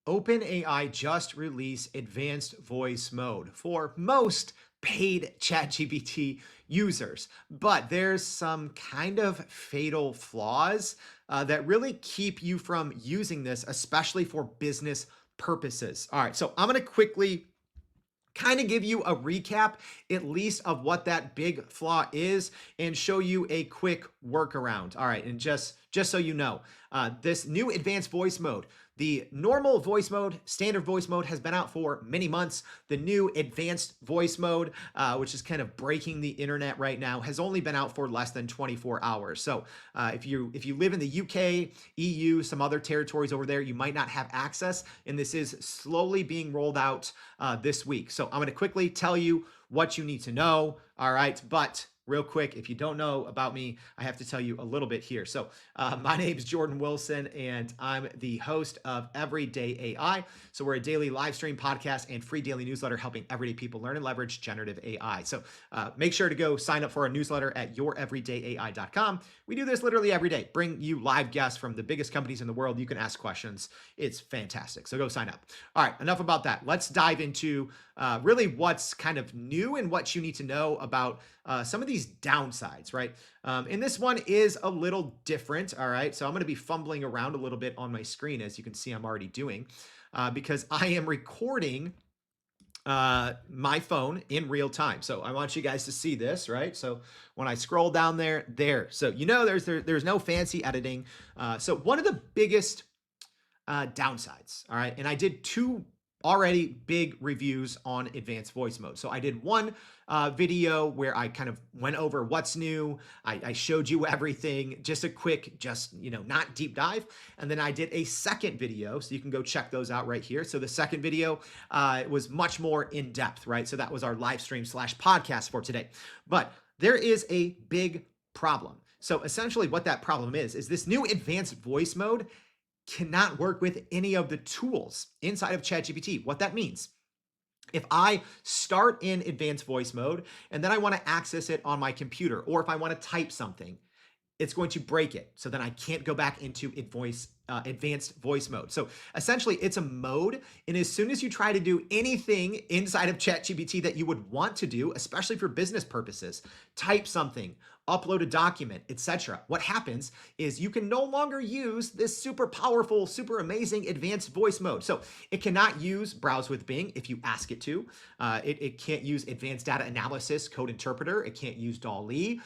OpenAI just released advanced voice mode for most paid ChatGPT users, but there's some kind of fatal flaws that really keep you from using this, especially for business purposes. All right, so I'm going to quickly kind of give you a recap at least of what that big flaw is and show you a quick workaround. All right, and just so you know, this new advanced voice mode, the normal voice mode, standard voice mode has been out for many months. The new advanced voice mode, which is kind of breaking the internet right now, has only been out for less than 24 hours. So if you live in the UK, EU, some other territories over there, you might not have access, and this is slowly being rolled out this week. So I'm going to quickly tell you what you need to know. All right, but real quick, if you don't know about me, I have to tell you a little bit here. So my name is Jordan Wilson, and I'm the host of Everyday AI. So we're a daily live stream podcast and free daily newsletter helping everyday people learn and leverage generative AI. So make sure to go sign up for our newsletter at youreverydayai.com. We do this literally every day, bring you live guests from the biggest companies in the world. You can ask questions. It's fantastic. So go sign up. All right, enough about that. Let's dive into really what's kind of new and what you need to know about some of these downsides, right? And this one is a little different, all right? So I'm going to be fumbling around a little bit on my screen, as you can see I'm already doing, because I am recording my phone in real time. So I want you guys to see this, right? So when I scroll down there. So you know there's no fancy editing. So one of the biggest downsides, all right? And I did two already big reviews on advanced voice mode. So I did one video where I kind of went over what's new. I showed you everything, just a quick, not deep dive. And then I did a second video, so you can go check those out right here. So the second video was much more in depth, right? So that was our live stream / podcast for today. But there is a big problem. So essentially what that problem is this new advanced voice mode cannot work with any of the tools inside of ChatGPT. What that means, if I start in advanced voice mode and then I want to access it on my computer, or if I want to type something, it's going to break it. So then I can't go back into advanced voice mode. So essentially it's a mode. And as soon as you try to do anything inside of ChatGPT that you would want to do, especially for business purposes, type something, upload a document, etc., what happens is you can no longer use this super powerful, super amazing advanced voice mode. So it cannot use Browse with Bing if you ask it to. It can't use advanced data analysis, code interpreter. It can't use DALL-E.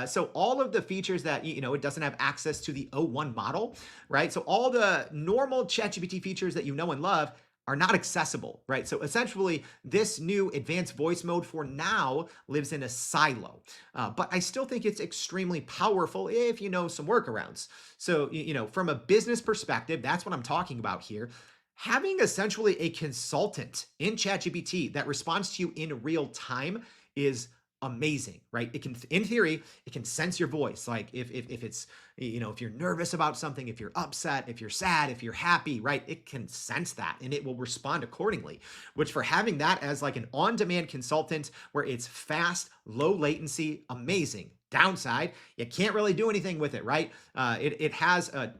So all of the features that, it doesn't have access to the O1 model, right? So all the normal ChatGPT features that you know and love are not accessible, right? So essentially, this new advanced voice mode for now lives in a silo, but I still think it's extremely powerful if you know some workarounds. So, from a business perspective, that's what I'm talking about here. Having essentially a consultant in ChatGPT that responds to you in real time is amazing, right? It can, in theory, it can sense your voice. Like if it's, if you're nervous about something, if you're upset, if you're sad, if you're happy, right? It can sense that and it will respond accordingly, which for having that as like an on-demand consultant where it's fast, low latency, amazing. Downside, you can't really do anything with it, right? It has a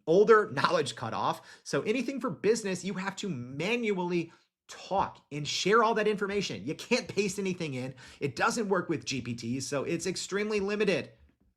older knowledge cutoff. So anything for business, you have to manually talk and share all that information. You can't paste anything in. It doesn't work with GPTs, so it's extremely limited.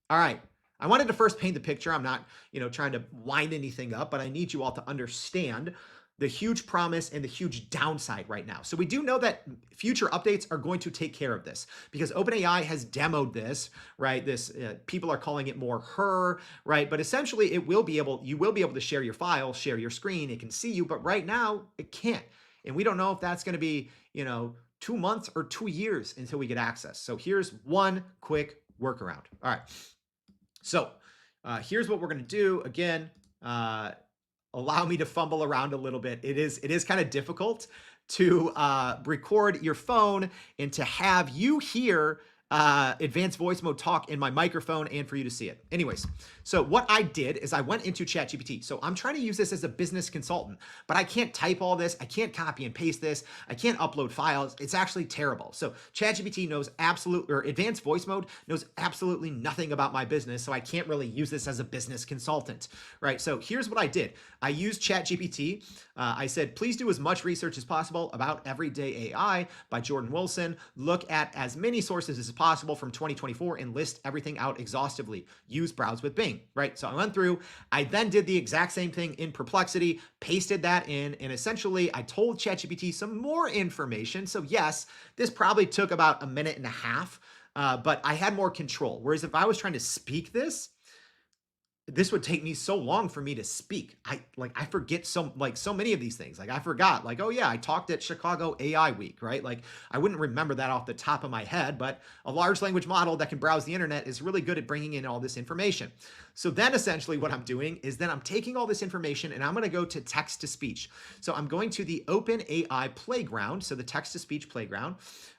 All right. I wanted to first paint the picture. I'm not, trying to wind anything up, but I need you all to understand the huge promise and the huge downside right now. So we do know that future updates are going to take care of this because OpenAI has demoed this, right? This people are calling it more her, right? But essentially you will be able to share your file, share your screen. It can see you, but right now it can't. And we don't know if that's going to be, 2 months or 2 years until we get access. So here's one quick workaround. All right. So here's what we're going to do. Again, allow me to fumble around a little bit. It is kind of difficult to record your phone and to have you hear advanced voice mode talk in my microphone and for you to see it. Anyways, so what I did is I went into ChatGPT. So I'm trying to use this as a business consultant, but I can't type all this. I can't copy and paste this. I can't upload files. It's actually terrible. So ChatGPT knows or advanced voice mode knows absolutely nothing about my business. So I can't really use this as a business consultant, right? So here's what I did. I used ChatGPT. I said, please do as much research as possible about Everyday AI by Jordan Wilson. Look at as many sources as possible from 2024 and list everything out exhaustively. Use Browse with Bing, right? So I went through, I then did the exact same thing in Perplexity, pasted that in, and essentially I told ChatGPT some more information. So yes, this probably took about a minute and a half, but I had more control. Whereas if I was trying to speak this would take me so long for me to speak. I forget so many of these things. Like I forgot, like, oh yeah, I talked at Chicago AI Week, right? Like I wouldn't remember that off the top of my head, but a large language model that can browse the internet is really good at bringing in all this information. So then essentially what I'm doing is then I'm taking all this information and I'm going to go to text to speech. So I'm going to the OpenAI playground. So the text to speech playground.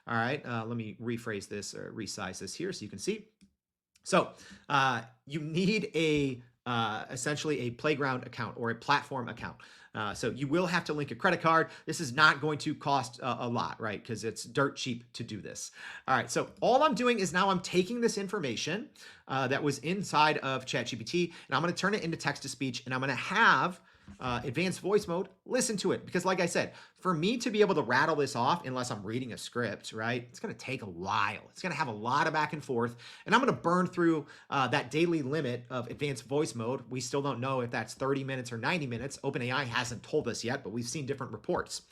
All right. Let me rephrase this or resize this here so you can see. So you need essentially a playground account or a platform account. So you will have to link a credit card. This is not going to cost a lot, right? Because it's dirt cheap to do this. All right, so all I'm doing is now I'm taking this information that was inside of ChatGPT and I'm going to turn it into text to speech and I'm going to have advanced voice mode, listen to it. Because like I said, for me to be able to rattle this off, unless I'm reading a script, right, it's going to take a while. It's going to have a lot of back and forth. And I'm going to burn through that daily limit of advanced voice mode. We still don't know if that's 30 minutes or 90 minutes. OpenAI hasn't told us yet, but we've seen different reports.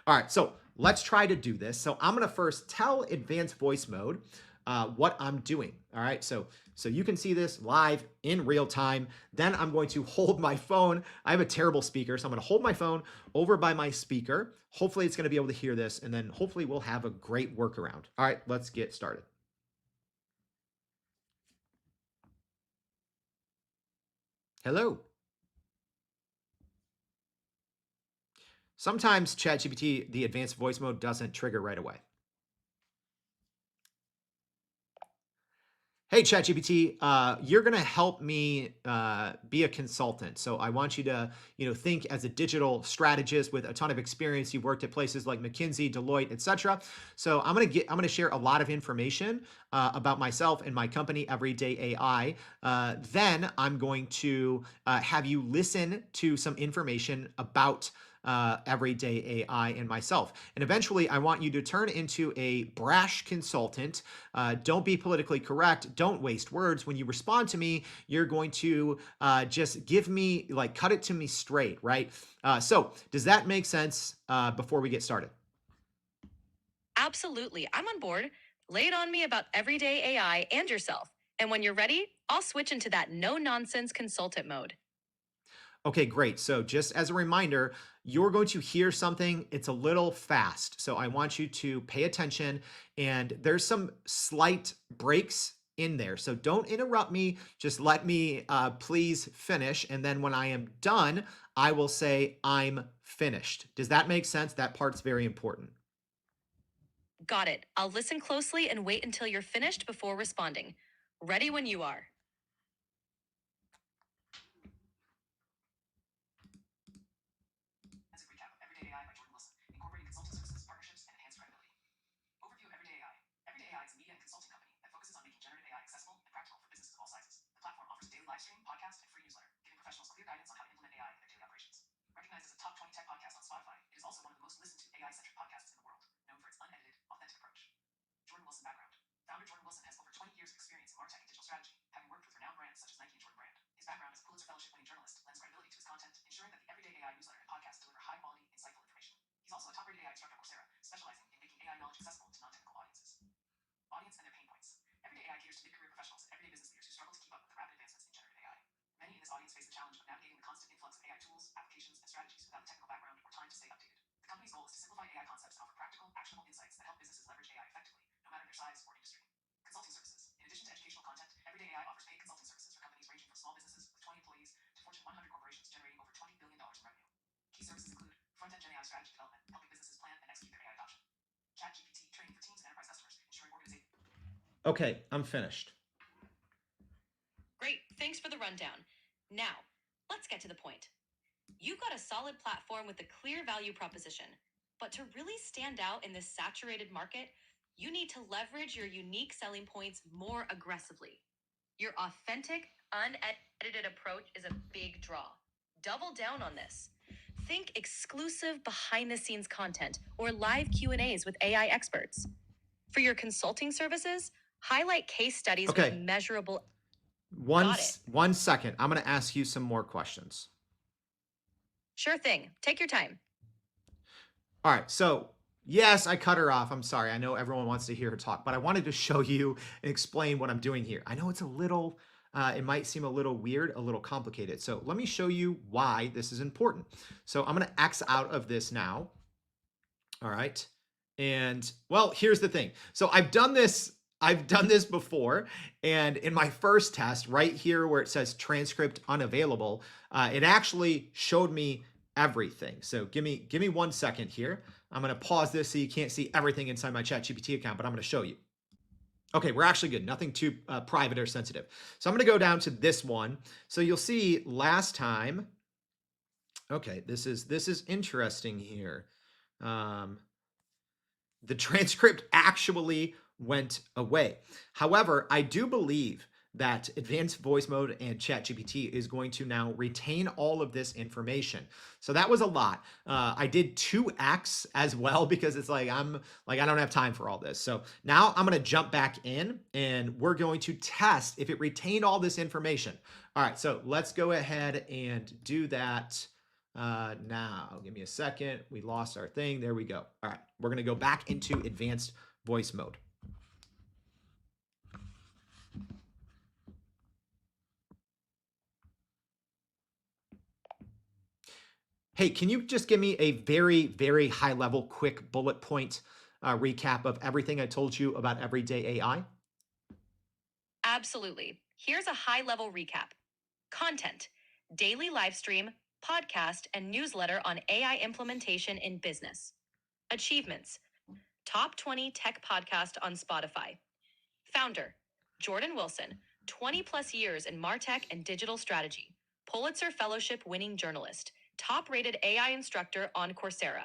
All right, so let's try to do this. So I'm going to first tell advanced voice mode what I'm doing. All right, so you can see this live in real time. Then I'm going to hold my phone. I have a terrible speaker, so I'm going to hold my phone over by my speaker. Hopefully it's going to be able to hear this, and then hopefully we'll have a great workaround. All right, let's get started. Hello. Sometimes ChatGPT, the advanced voice mode, doesn't trigger right away. Hey, ChatGPT, you're going to help me be a consultant. So I want you to, think as a digital strategist with a ton of experience. You worked at places like McKinsey, Deloitte, etc. So I'm going to share a lot of information about myself and my company, Everyday AI. Then I'm going to have you listen to some information about Everyday AI and myself. And eventually, I want you to turn into a brash consultant. Don't be politically correct. Don't waste words. When you respond to me, you're going to just give me, cut it to me straight, right? So, does that make sense before we get started? Absolutely. I'm on board. Lay it on me about everyday AI and yourself. And when you're ready, I'll switch into that no nonsense consultant mode. Okay, great. So just as a reminder, you're going to hear something. It's a little fast. So I want you to pay attention. And there's some slight breaks in there. So don't interrupt me. Just let me please finish. And then when I am done, I will say I'm finished. Does that make sense? That part's very important. Got it. I'll listen closely and wait until you're finished before responding. Ready when you are. As a recap of Everyday AI by Jordan Wilson, incorporating consulting services, partnerships, and enhanced credibility. Overview of Everyday AI. Everyday AI is a media and consulting company that focuses on making generative AI accessible and practical for businesses of all sizes. The platform offers a daily live stream, podcast, and free newsletter, giving professionals clear guidance on how to implement AI in their daily operations. Recognized as a top 20 tech podcast on Spotify, it is also one of the most listened to AI-centric podcasts in the world, known for its unedited, authentic approach. Jordan Wilson background. Founder Jordan Wilson has over 20 years of experience in MarTech and digital strategy, having worked Okay, I'm finished. Great, thanks for the rundown. Now, let's get to the point. You've got a solid platform with a clear value proposition. But to really stand out in this saturated market, you need to leverage your unique selling points more aggressively. Your authentic, unedited approach is a big draw. Double down on this. Think exclusive behind-the-scenes content or live Q&As with AI experts. For your consulting services, highlight case studies with Okay, measurable. one, Got it. 1 second. I'm going to ask you some more questions. Sure thing. Take your time. All right, so yes, I cut her off. I'm sorry. I know everyone wants to hear her talk, but I wanted to show you and explain what I'm doing here. I know it's a little, it might seem a little weird, a little complicated. So let me show you why this is important. So I'm going to X out of this now. All right. And well, here's the thing. So I've done this before, and in my first test, right here where it says transcript unavailable, it actually showed me everything. So give me 1 second here. I'm gonna pause this so you can't see everything inside my ChatGPT account, but I'm gonna show you. Okay, we're actually good. Nothing too private or sensitive. So I'm gonna go down to this one. So you'll see last time. Okay, this is interesting here. Um, the transcript actually went away. However, I do believe that advanced voice mode and ChatGPT is going to now retain all of this information. So that was a lot. I did 2x as well because it's like I don't have time for all this. So now I'm going to jump back in and we're going to test if it retained all this information. All right, so let's go ahead and do that. Now, give me a second. We lost our thing. There we go. All right, we're going to go back into advanced voice mode. Hey, can you just give me a very, very high level, quick bullet point recap of everything I told you about everyday AI? Absolutely. Here's a high level recap. Content: daily live stream, podcast, and newsletter on AI implementation in business. Achievements: top 20 tech podcast on Spotify. Founder: Jordan Wilson, 20 plus years in MarTech and digital strategy. Pulitzer Fellowship winning journalist, top rated AI instructor on Coursera.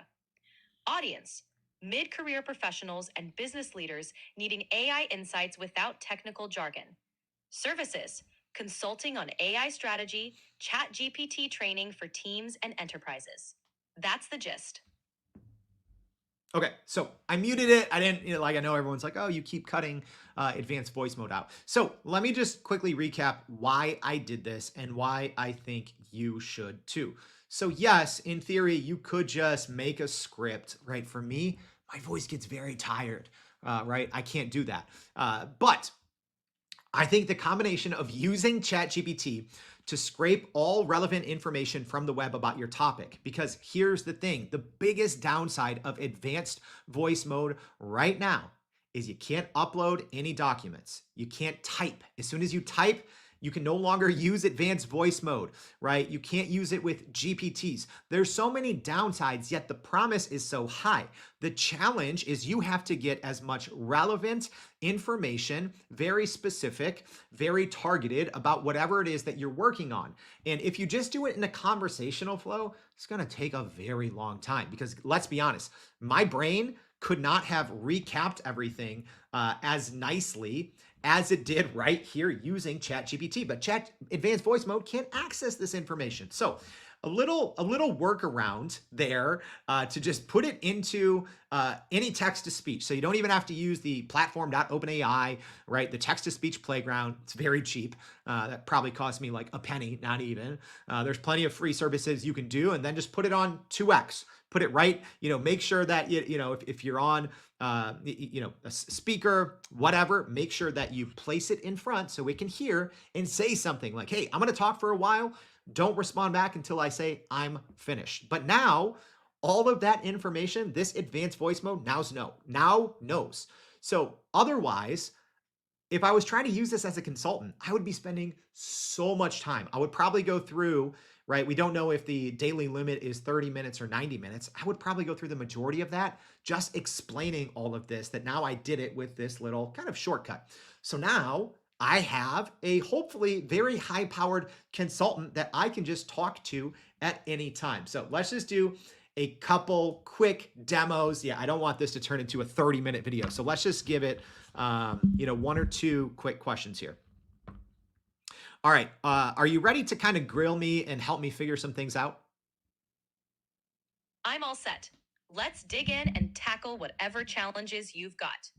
Audience: mid career professionals and business leaders needing AI insights without technical jargon. Services: consulting on AI strategy, ChatGPT training for teams and enterprises. That's the gist. Okay, so I muted it. I didn't, like, I know everyone's like, oh, you keep cutting advanced voice mode out. So let me just quickly recap why I did this and why I think you should too. So, yes, in theory, you could just make a script, right? For me, my voice gets very tired, right? I can't do that. But I think the combination of using ChatGPT to scrape all relevant information from the web about your topic, because here's the thing, the biggest downside of advanced voice mode right now is you can't upload any documents. You can't type. As soon as you type, you can no longer use advanced voice mode, right? You can't use it with GPTs. There's so many downsides, yet the promise is so high. The challenge is you have to get as much relevant information, very specific, very targeted about whatever it is that you're working on. And if you just do it in a conversational flow, it's going to take a very long time because let's be honest, my brain could not have recapped everything as nicely as it did right here using ChatGPT. But Advanced Voice Mode can't access this information. So a little workaround there to just put it into any text to speech. So you don't even have to use the platform.openai, right? The text to speech playground. It's very cheap. That probably cost me like a penny, not even. There's plenty of free services you can do, and then just put it on 2x. Put it right, make sure that, if you're on, a speaker, whatever, make sure that you place it in front so it can hear and say something like, hey, I'm going to talk for a while. Don't respond back until I say I'm finished. But now all of that information, this advanced voice mode now knows. So otherwise, if I was trying to use this as a consultant, I would be spending so much time. I would probably go through right? We don't know if the daily limit is 30 minutes or 90 minutes. I would probably go through the majority of that just explaining all of this, that now I did it with this little kind of shortcut. So now I have a hopefully very high powered consultant that I can just talk to at any time. So let's just do a couple quick demos. Yeah, I don't want this to turn into a 30-minute video. So let's just give it, one or two quick questions here. All right. Are you ready to kind of grill me and help me figure some things out? I'm all set. Let's dig in and tackle whatever challenges you've got.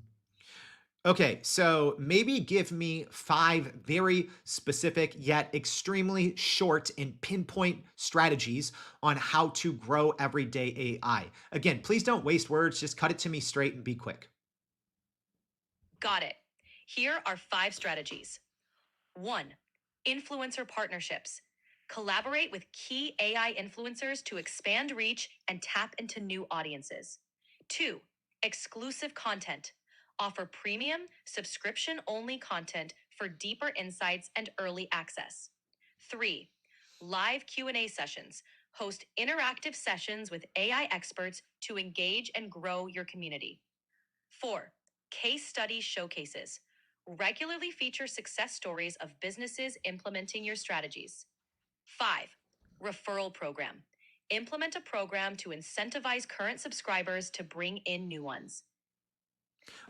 Okay, so maybe give me 5 very specific yet extremely short and pinpoint strategies on how to grow everyday AI. Again, please don't waste words, just cut it to me straight and be quick. Got it. Here are 5 strategies. 1. Influencer partnerships. Collaborate with key AI influencers to expand reach and tap into new audiences. 2. Exclusive content. Offer premium, subscription only content for deeper insights and early access. 3. Live Q&A sessions. Host interactive sessions with AI experts to engage and grow your community. 4. Case study showcases. Regularly feature success stories of businesses implementing your strategies. 5. Referral program. Implement a program to incentivize current subscribers to bring in new ones.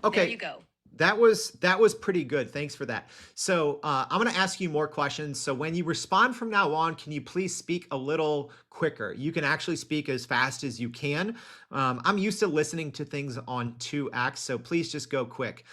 Okay. There you go. That was pretty good. Thanks for that. So I'm going to ask you more questions. So when you respond from now on, can you please speak a little quicker? You can actually speak as fast as you can. I'm used to listening to things on 2x, so please just go quick.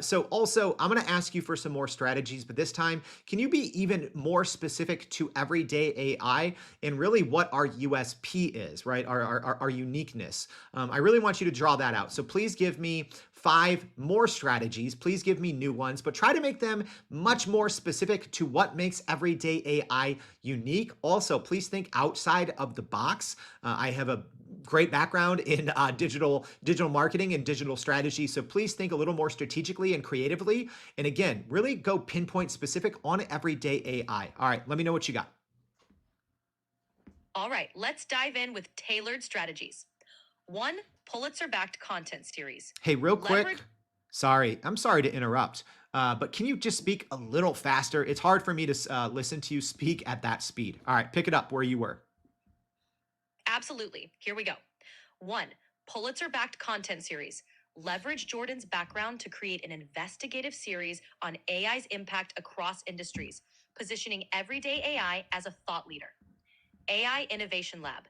So also, I'm going to ask you for some more strategies, but this time, can you be even more specific to everyday AI and really what our USP is, right? Our uniqueness. I really want you to draw that out. So please give me 5 more strategies. Please give me new ones, but try to make them much more specific to what makes everyday AI unique. Also, please think outside of the box. I have a great background in digital marketing and digital strategy. So please think a little more strategically and creatively. And again, really go pinpoint specific on everyday AI. All right, let me know what you got. All right, let's dive in with tailored strategies. 1. Pulitzer-backed content series. Hey, real quick. Leverage- I'm sorry to interrupt, but can you just speak a little faster? It's hard for me to listen to you speak at that speed. All right, pick it up where you were. Absolutely. Here we go. 1. Pulitzer-backed content series. Leverage Jordan's background to create an investigative series on AI's impact across industries, positioning everyday AI as a thought leader. AI Innovation Lab.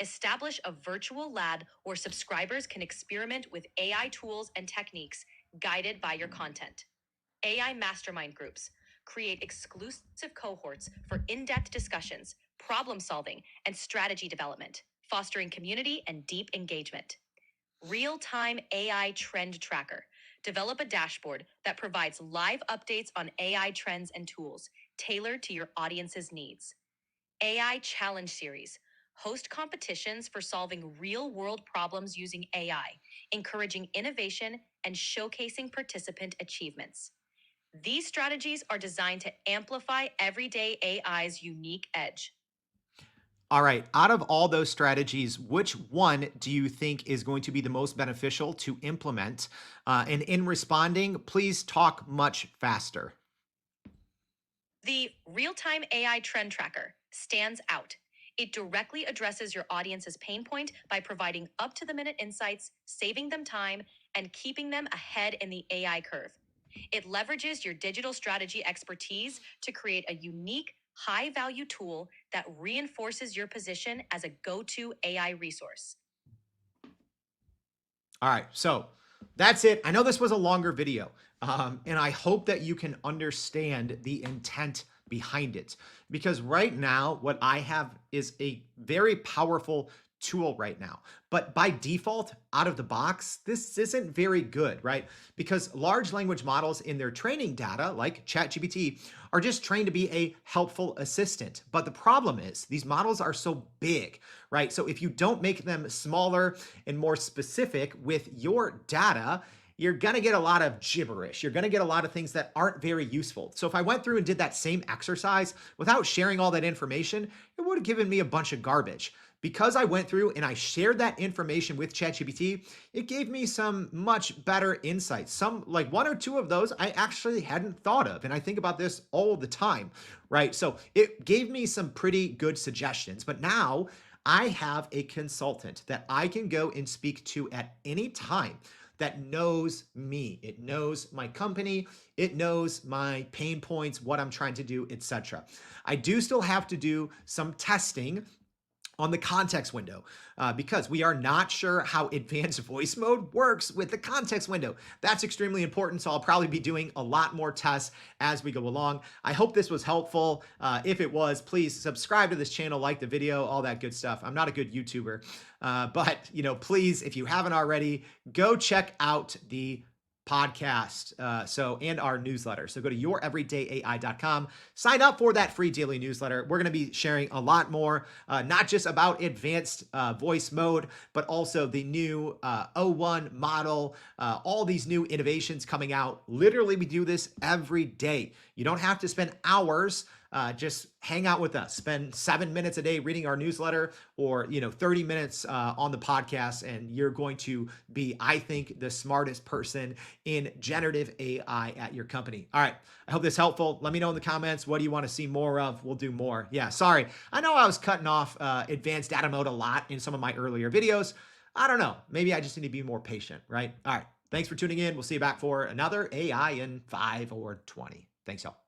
Establish a virtual lab where subscribers can experiment with AI tools and techniques guided by your content. AI mastermind groups. Create exclusive cohorts for in-depth discussions, problem solving, and strategy development, fostering community and deep engagement. Real-time AI trend tracker. Develop a dashboard that provides live updates on AI trends and tools tailored to your audience's needs. AI Challenge Series. Host competitions for solving real world problems using AI, encouraging innovation and showcasing participant achievements. These strategies are designed to amplify everyday AI's unique edge. All right, out of all those strategies, which one do you think is going to be the most beneficial to implement? And in responding, please talk much faster. The real time AI trend tracker stands out. It directly addresses your audience's pain point by providing up to the minute insights, saving them time, and keeping them ahead in the AI curve. It leverages your digital strategy expertise to create a unique, high value tool that reinforces your position as a go to AI resource. All right, so that's it. I know this was a longer video, and I hope that you can understand the intent behind it. Because right now, what I have is a very powerful tool right now. But by default, out of the box, this isn't very good, right? Because large language models in their training data, like ChatGPT, are just trained to be a helpful assistant. But the problem is these models are so big, right? So if you don't make them smaller and more specific with your data, you're going to get a lot of gibberish. You're going to get a lot of things that aren't very useful. So if I went through and did that same exercise without sharing all that information, it would have given me a bunch of garbage. Because I went through and I shared that information with ChatGPT, it gave me some much better insights. Some, like one or two of those, I actually hadn't thought of. And I think about this all the time, right? So it gave me some pretty good suggestions. But now I have a consultant that I can go and speak to at any time that knows me. It knows my company. It knows my pain points, what I'm trying to do, etc. I do still have to do some testing on the context window because we are not sure how advanced voice mode works with the context window. That's extremely important. So I'll probably be doing a lot more tests as we go along. I hope this was helpful. If it was, please subscribe to this channel, like the video, all that good stuff. I'm not a good YouTuber, but please, if you haven't already, go check out the podcast and our newsletter. So go to youreverydayai.com, sign up for that free daily newsletter. We're going to be sharing a lot more, not just about advanced voice mode, but also the new O1 model, all these new innovations coming out. Literally, we do this every day. You don't have to spend hours. Just hang out with us. Spend 7 minutes a day reading our newsletter, or 30 minutes on the podcast, and you're going to be, I think, the smartest person in generative AI at your company. All right. I hope this is helpful. Let me know in the comments. What do you want to see more of? We'll do more. Yeah, sorry. I know I was cutting off advanced data mode a lot in some of my earlier videos. I don't know. Maybe I just need to be more patient, right? All right. Thanks for tuning in. We'll see you back for another AI in 5 or 20. Thanks, y'all.